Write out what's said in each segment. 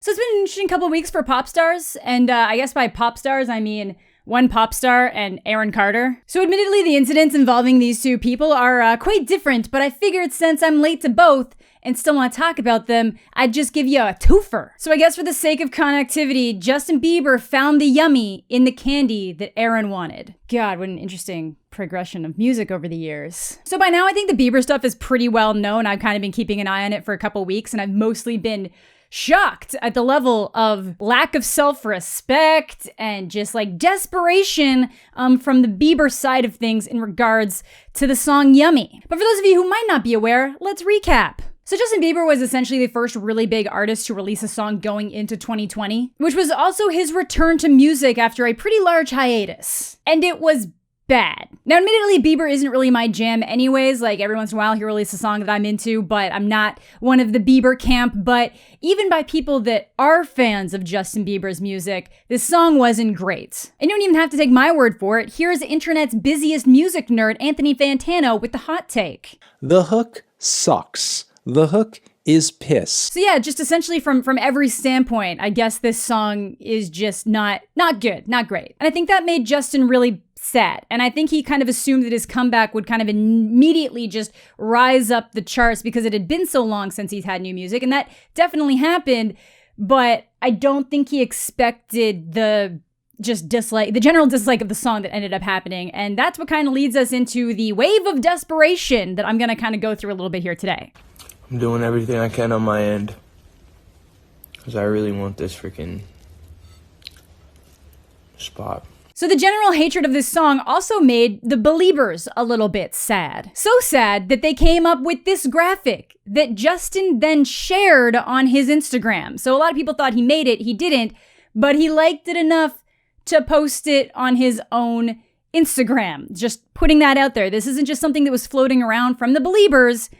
So it's been an interesting couple of weeks for pop stars, and I guess by pop stars I mean one pop star and Aaron Carter. So admittedly, the incidents involving these two people are quite different, but I figured since I'm late to both and still want to talk about them, I'd just give you a twofer. So I guess for the sake of connectivity, Justin Bieber found the yummy in the candy that Aaron wanted. God, what an interesting progression of music over the years. So by now, I think the Bieber stuff is pretty well known. I've kind of been keeping an eye on it for a couple weeks, and I've mostly been shocked at the level of lack of self-respect and just like desperation from the Bieber side of things in regards to the song Yummy. But for those of you who might not be aware, let's recap. So Justin Bieber was essentially the first really big artist to release a song going into 2020, which was also his return to music after a pretty large hiatus. And it was bad. Now, admittedly, Bieber isn't really my jam anyways. Like, every once in a while, he releases a song that I'm into, but I'm not one of the Bieber camp. But even by people that are fans of Justin Bieber's music, this song wasn't great. And you don't even have to take my word for it. Here's the internet's busiest music nerd, Anthony Fantano, with the hot take. The hook sucks. The hook is piss. So yeah, just essentially from every standpoint, I guess this song is just not good, not great. And I think that made Justin really sad. And I think he kind of assumed that his comeback would kind of immediately just rise up the charts because it had been so long since he's had new music. And that definitely happened. But I don't think he expected the general dislike of the song that ended up happening. And that's what kind of leads us into the wave of desperation that I'm going to kind of go through a little bit here today. I'm doing everything I can on my end because I really want this freaking spot. So the general hatred of this song also made the Beliebers a little bit sad. So sad that they came up with this graphic that Justin then shared on his Instagram. So a lot of people thought he made it, he didn't, but he liked it enough to post it on his own Instagram. Just putting that out there. This isn't just something that was floating around from the Beliebers.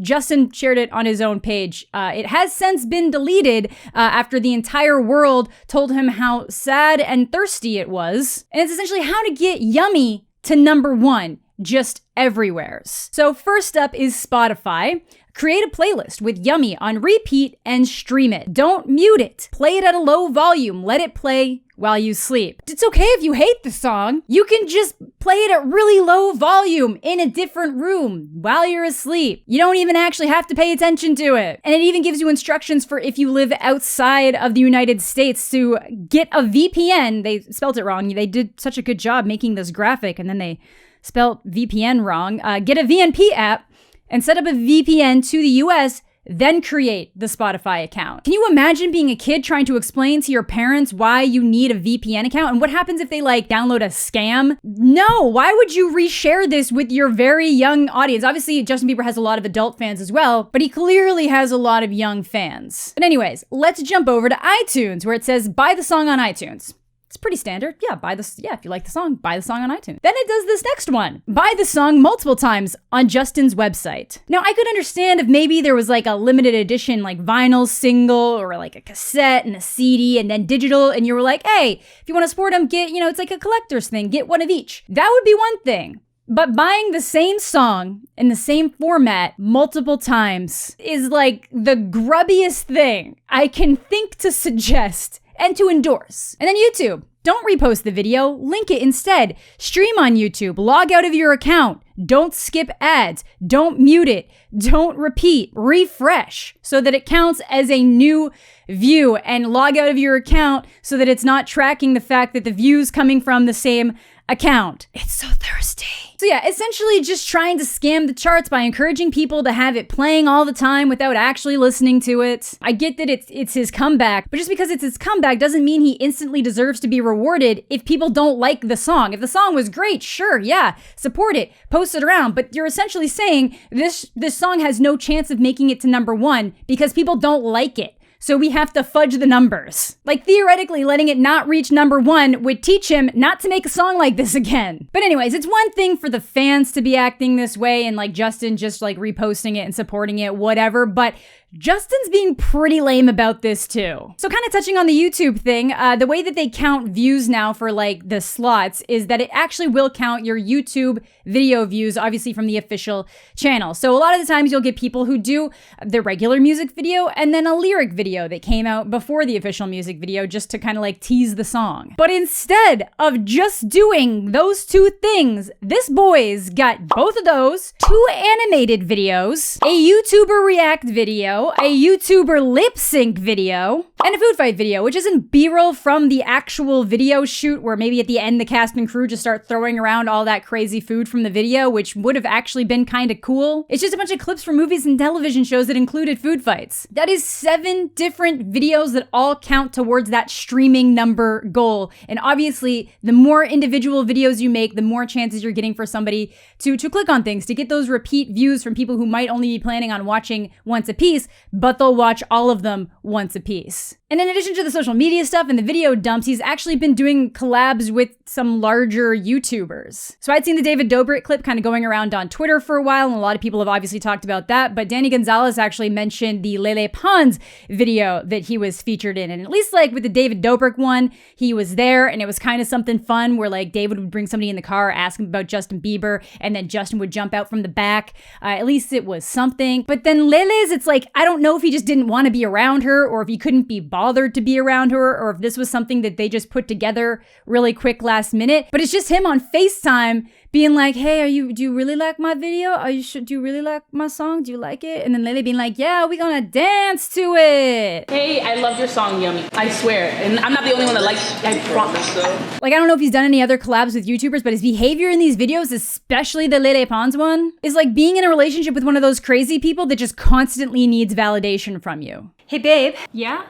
Justin shared it on his own page. It has since been deleted after the entire world told him how sad and thirsty it was. And it's essentially how to get Yummy to #1, just everywheres. So first up is Spotify. Create a playlist with Yummy on repeat and stream it. Don't mute it. Play it at a low volume. Let it play while you sleep. It's okay if you hate the song. You can just play it at really low volume in a different room while you're asleep. You don't even actually have to pay attention to it. And it even gives you instructions for if you live outside of the United States to get a VPN. They spelled it wrong. They did such a good job making this graphic and then they spelled VPN wrong. Get a VNP app and set up a VPN to the US, then create the Spotify account. Can you imagine being a kid trying to explain to your parents why you need a VPN account? And what happens if they download a scam? No, why would you reshare this with your very young audience? Obviously, Justin Bieber has a lot of adult fans as well, but he clearly has a lot of young fans. But anyways, let's jump over to iTunes where it says buy the song on iTunes. It's pretty standard. Yeah, if you like the song, buy the song on iTunes. Then it does this next one. Buy the song multiple times on Justin's website. Now, I could understand if maybe there was a limited edition vinyl single or a cassette and a CD and then digital and you were like, hey, if you want to support them, get, it's like a collector's thing, get one of each. That would be one thing. But buying the same song in the same format multiple times is the grubbiest thing I can think to suggest and to endorse. And then YouTube. Don't repost the video, link it instead. Stream on YouTube, log out of your account. Don't skip ads, don't mute it, don't repeat, refresh so that it counts as a new view and log out of your account so that it's not tracking the fact that the view's coming from the same account. It's so thirsty. So yeah, essentially just trying to scam the charts by encouraging people to have it playing all the time without actually listening to it. I get that it's his comeback, but just because it's his comeback doesn't mean he instantly deserves to be rewarded if people don't like the song. If the song was great, sure, yeah, support it, post it around, but you're essentially saying this song has no chance of making it to #1 because people don't like it. So we have to fudge the numbers. Theoretically, letting it not reach #1 would teach him not to make a song like this again. But anyways, it's one thing for the fans to be acting this way and Justin just reposting it and supporting it, whatever. But Justin's being pretty lame about this too. So kind of touching on the YouTube thing, the way that they count views now for like the slots is that it actually will count your YouTube video views, obviously from the official channel. So a lot of the times you'll get people who do the regular music video and then a lyric video that came out before the official music video just to kind of like tease the song. But instead of just doing those two things, this boy's got both of those, 2 animated videos, a YouTuber react video, a YouTuber lip sync video, and a food fight video, which isn't B-roll from the actual video shoot where maybe at the end the cast and crew just start throwing around all that crazy food from the video, which would have actually been kind of cool. It's just a bunch of clips from movies and television shows that included food fights. That is 7 different videos that all count towards that streaming number goal. And obviously, the more individual videos you make, the more chances you're getting for somebody to click on things, to get those repeat views from people who might only be planning on watching once a piece, but they'll watch all of them once a piece. And in addition to the social media stuff and the video dumps, he's actually been doing collabs with some larger YouTubers. So I'd seen the David Dobrik clip kind of going around on Twitter for a while, and a lot of people have obviously talked about that, but Danny Gonzalez actually mentioned the Lele Pons video that he was featured in. And at least like with the David Dobrik one, he was there, and it was kind of something fun where like David would bring somebody in the car, ask him about Justin Bieber, and then Justin would jump out from the back. At least it was something. But then Lele's, it's like, I don't know if he just didn't want to be around her, or if he couldn't be bothered to be around her, or if this was something that they just put together really quick last minute. But it's just him on FaceTime being like, hey, do you really like my video? Do you really like my song? Do you like it? And then Lele being like, yeah, we gonna dance to it. Hey, I love your song, Yummy. I swear. And I'm not the only one that likes it. I promise. Like, I don't know if he's done any other collabs with YouTubers, but his behavior in these videos, especially the Lele Pons one, is like being in a relationship with one of those crazy people that just constantly needs validation from you. Hey, babe. Yeah?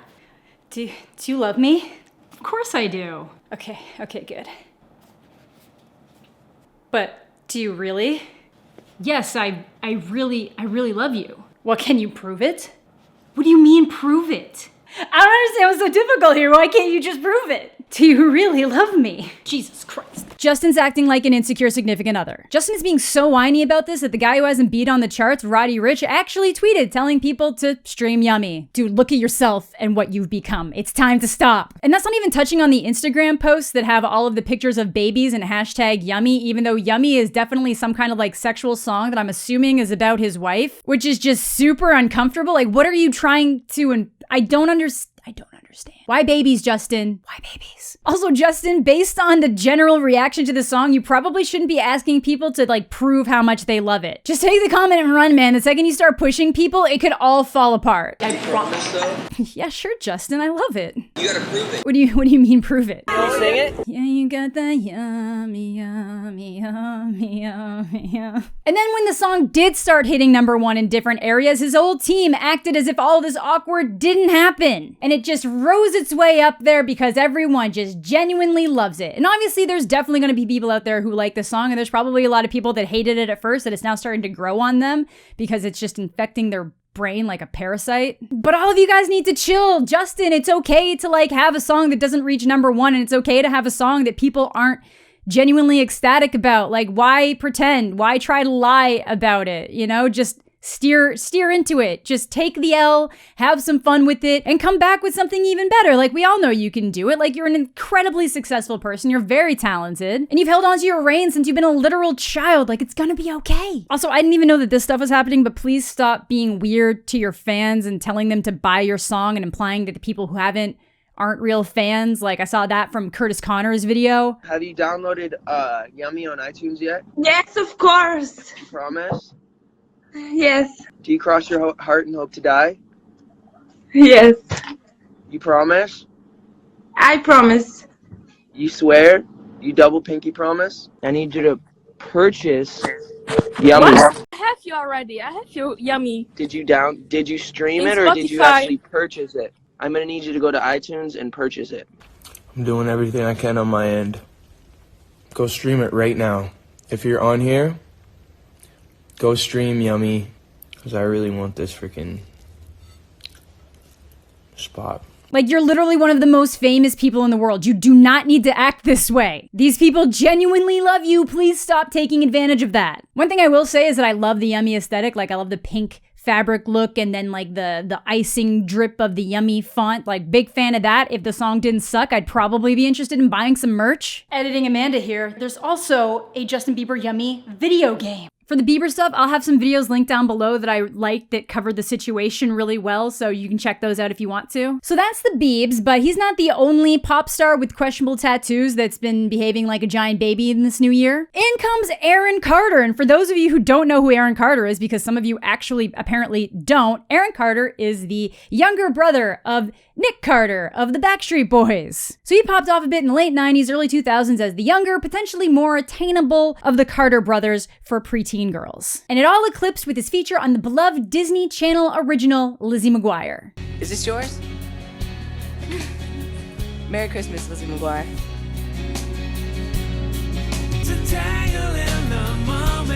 Do you love me? Of course I do. Okay, good. But do you really? Yes, I really love you. Well, can you prove it? What do you mean, prove it? I don't understand what's so difficult here. Why can't you just prove it? Do you really love me? Jesus Christ. Justin's acting like an insecure significant other. Justin is being so whiny about this that the guy who hasn't beat on the charts, Roddy Ricch, actually tweeted telling people to stream Yummy. Dude, look at yourself and what you've become. It's time to stop. And that's not even touching on the Instagram posts that have all of the pictures of babies and hashtag Yummy, even though Yummy is definitely some kind of like sexual song that I'm assuming is about his wife, which is just super uncomfortable. Like, what are you trying to, and I don't understand. Why babies, Justin? Why babies? Also, Justin, based on the general reaction to the song, you probably shouldn't be asking people to like prove how much they love it. Just take the comment and run, man. The second you start pushing people, it could all fall apart. I promise so. Yeah, sure, Justin, I love it. You gotta prove it. What do you mean prove it? Can you sing it? Yeah, you got that yummy, yummy, yummy, yummy, yummy. And then when the song did start hitting #1 in different areas, his whole team acted as if all this awkward didn't happen. And it just rose its way up there because everyone just genuinely loves it. And obviously there's definitely going to be people out there who like the song, and there's probably a lot of people that hated it at first that it's now starting to grow on them because it's just infecting their brain like a parasite. But all of you guys need to chill. Justin, it's okay to like have a song that doesn't reach #1, and it's okay to have a song that people aren't genuinely ecstatic about. Like, why pretend? Why try to lie about it? You know, just steer into it. Just take the L, have some fun with it, and come back with something even better. Like, we all know you can do it. Like, you're an incredibly successful person. You're very talented. And you've held on to your reign since you've been a literal child. Like, it's gonna be okay. Also, I didn't even know that this stuff was happening, but please stop being weird to your fans and telling them to buy your song and implying that the people who aren't real fans. Like, I saw that from Curtis Connor's video. Have you downloaded Yummy on iTunes yet? Yes, of course. You promise? Yes. Do you cross your heart and hope to die? Yes. You promise? I promise. You swear? You double pinky promise? I need you to purchase Yummy. What? I have you already. I have you, Yummy. Did you stream it, or did you actually purchase it? I'm gonna need you to go to iTunes and purchase it. I'm doing everything I can on my end. Go stream it right now. If you're on here, go stream Yummy, because I really want this freaking spot. Like, you're literally one of the most famous people in the world. You do not need to act this way. These people genuinely love you. Please stop taking advantage of that. One thing I will say is that I love the Yummy aesthetic. Like, I love the pink fabric look and then like the icing drip of the Yummy font. Like, big fan of that. If the song didn't suck, I'd probably be interested in buying some merch. Editing Amanda here. There's also a Justin Bieber Yummy video game. For the Bieber stuff, I'll have some videos linked down below that I liked that covered the situation really well, so you can check those out if you want to. So that's the Biebs, but he's not the only pop star with questionable tattoos that's been behaving like a giant baby in this new year. In comes Aaron Carter, and for those of you who don't know who Aaron Carter is, because some of you actually apparently don't, Aaron Carter is the younger brother of Nick Carter of the Backstreet Boys. So he popped off a bit in the late 90s, early 2000s as the younger, potentially more attainable of the Carter brothers for preteen girls. And it all eclipsed with his feature on the beloved Disney Channel original Lizzie McGuire. Is this yours? Merry Christmas, Lizzie McGuire.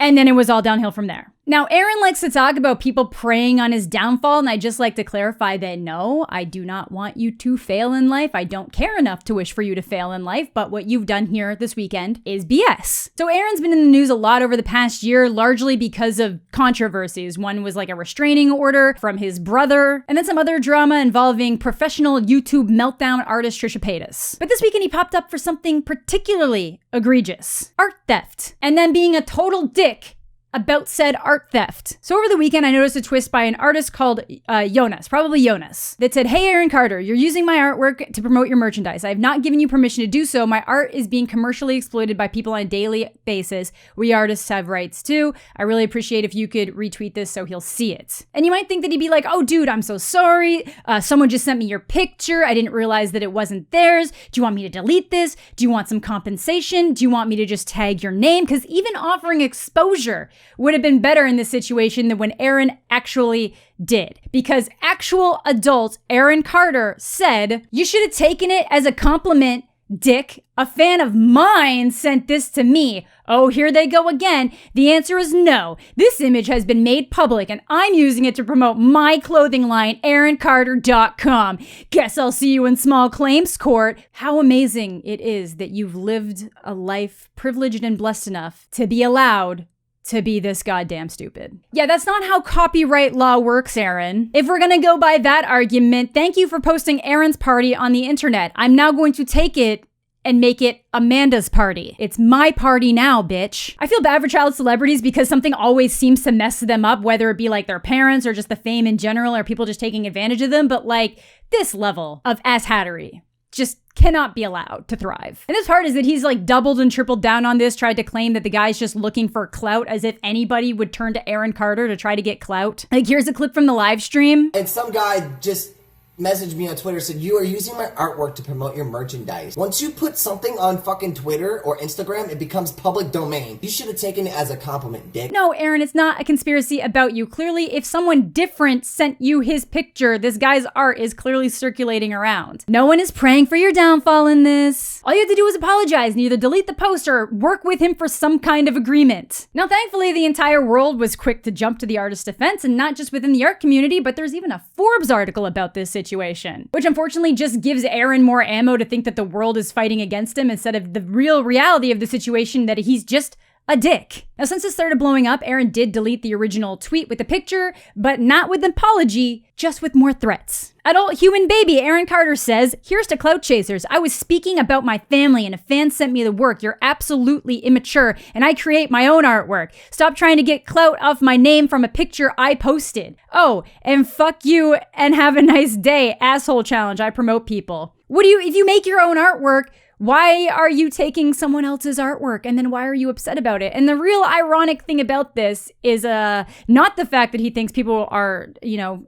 And then it was all downhill from there. Now, Aaron likes to talk about people preying on his downfall, and I just like to clarify that no, I do not want you to fail in life. I don't care enough to wish for you to fail in life, but what you've done here this weekend is BS. So Aaron's been in the news a lot over the past year, largely because of controversies. One was like a restraining order from his brother, and then some other drama involving professional YouTube meltdown artist Trisha Paytas. But this weekend he popped up for something particularly egregious: art theft, and then being a total dick about said art theft. So over the weekend, I noticed a twist by an artist called Jonas, probably Jonas, that said, "Hey Aaron Carter, you're using my artwork to promote your merchandise. I have not given you permission to do so. My art is being commercially exploited by people on a daily basis. We artists have rights too. I really appreciate if you could retweet this so he'll see it." And you might think that he'd be like, "Oh dude, I'm so sorry. Someone just sent me your picture. I didn't realize that it wasn't theirs. Do you want me to delete this? Do you want some compensation? Do you want me to just tag your name?" Because even offering exposure would have been better in this situation than when Aaron actually did. Because actual adult Aaron Carter said, "You should have taken it as a compliment, dick. A fan of mine sent this to me." Oh, here they go again. The answer is no. This image has been made public and I'm using it to promote my clothing line, aaroncarter.com. Guess I'll see you in small claims court. How amazing it is that you've lived a life privileged and blessed enough to be allowed to be this goddamn stupid. Yeah, that's not how copyright law works, Aaron. If we're gonna go by that argument, thank you for posting Aaron's party on the internet. I'm now going to take it and make it Amanda's party. It's my party now, bitch. I feel bad for child celebrities because something always seems to mess them up, whether it be like their parents or just the fame in general or people just taking advantage of them. But like, this level of asshattery just cannot be allowed to thrive. And this part is that he's like doubled and tripled down on this, tried to claim that the guy's just looking for clout, as if anybody would turn to Aaron Carter to try to get clout. Like, here's a clip from the live stream. And some guy just messaged me on Twitter, said, "You are using my artwork to promote your merchandise." Once you put something on fucking Twitter or Instagram, it becomes public domain. You should have taken it as a compliment, dick. No, Aaron, it's not a conspiracy about you. Clearly, if someone different sent you his picture, this guy's art is clearly circulating around. No one is praying for your downfall in this. All you have to do is apologize and either delete the post or work with him for some kind of agreement. Now, thankfully, the entire world was quick to jump to the artist's defense, and not just within the art community, but there's even a Forbes article about this situation, which unfortunately just gives Aaron more ammo to think that the world is fighting against him instead of the real reality of the situation, that he's just a dick. Now, since this started blowing up, Aaron did delete the original tweet with the picture, but not with an apology, just with more threats. Adult human baby Aaron Carter says, "Here's to clout chasers. I was speaking about my family and a fan sent me the work. You're absolutely immature and I create my own artwork. Stop trying to get clout off my name from a picture I posted. Oh, and fuck you and have a nice day. Asshole challenge. I promote people." If you make your own artwork, why are you taking someone else's artwork? And then why are you upset about it? And the real ironic thing about this is not the fact that he thinks people are,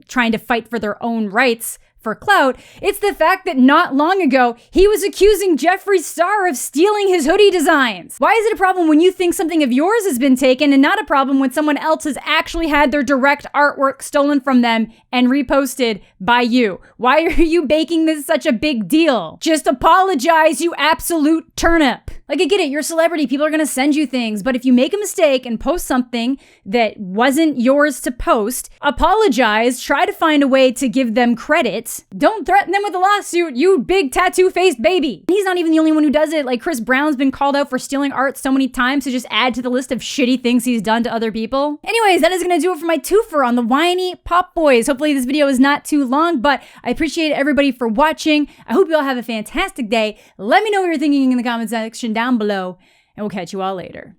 trying to fight for their own rights for clout. It's the fact that not long ago, he was accusing Jeffree Star of stealing his hoodie designs. Why is it a problem when you think something of yours has been taken and not a problem when someone else has actually had their direct artwork stolen from them and reposted by you? Why are you making this such a big deal? Just apologize, you absolute turnip. Like, I get it, you're a celebrity, people are gonna send you things, but if you make a mistake and post something that wasn't yours to post, apologize, try to find a way to give them credit. Don't threaten them with a lawsuit, you big tattoo-faced baby. He's not even the only one who does it. Like, Chris Brown's been called out for stealing art so many times to just add to the list of shitty things he's done to other people. Anyways, that is gonna do it for my twofer on the Whiny Pop Bois. Hopefully this video is not too long, but I appreciate everybody for watching. I hope you all have a fantastic day. Let me know what you're thinking in the comment section down below, and we'll catch you all later.